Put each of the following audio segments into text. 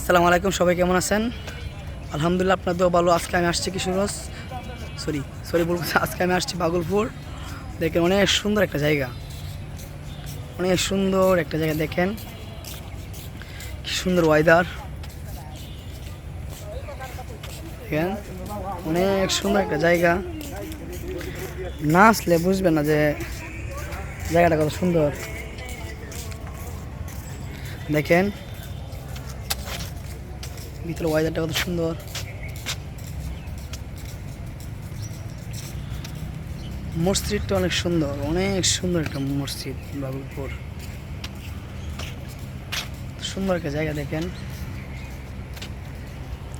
আসসালামু আলাইকুম, সবাই কেমন আছেন? আলহামদুলিল্লাহ, আপনার দোয়া ভালো। আজকে আমি আসছি কিশোরগঞ্জ, সরি সরি বলবো, আজকে আমি আসছি ভাগলপুর। দেখেন অনেক সুন্দর একটা জায়গা, অনেক সুন্দর একটা জায়গা। দেখেন কি সুন্দর ওয়েদার, দেখেন অনেক সুন্দর একটা জায়গা। না আসলে বুঝবেন না যে জায়গাটা কত সুন্দর। দেখেন ভিতরে ওয়েদারটা কত সুন্দর। মসজিদটা অনেক সুন্দর, অনেক সুন্দর একটা মসজিদ ভাগলপুর। সুন্দর একটা জায়গা। দেখেন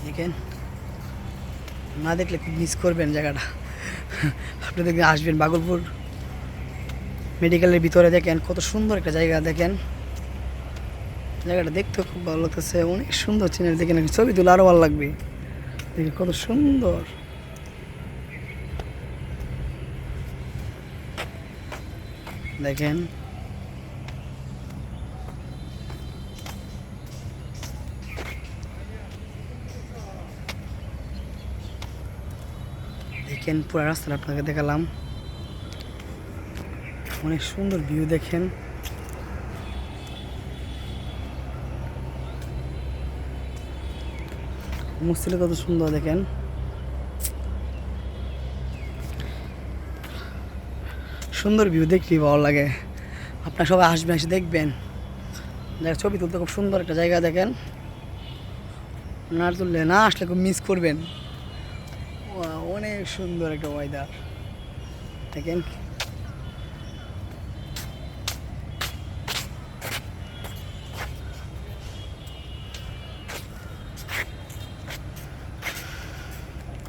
দেখেন না দেখলে খুব মিস করবেন জায়গাটা। আপনি দেখবেন, আসবেন ভাগলপুর মেডিকেলের ভিতরে। দেখেন কত সুন্দর একটা জায়গা। দেখেন জায়গাটা দেখতেও খুব ভালো লাগতেছে, অনেক সুন্দর চিনারি। দেখেন ছবি তুলে আরও ভালো লাগবে। দেখেন কত সুন্দর। দেখেন দেখেন পুরো রাস্তাটা আপনাকে দেখালাম, অনেক সুন্দর ভিউ। দেখেন মসজিদটা কত সুন্দর। দেখেন সুন্দর ভিউ, দেখতেই ভালো লাগে। আপনারা সবাই আসবেন, এসে দেখবেন। দেখ ছবি তুলতে খুব সুন্দর একটা জায়গা। দেখেন না তুললে, না আসলে খুব মিস করবেন। অনেক সুন্দর একটা ওয়েদার। দেখেন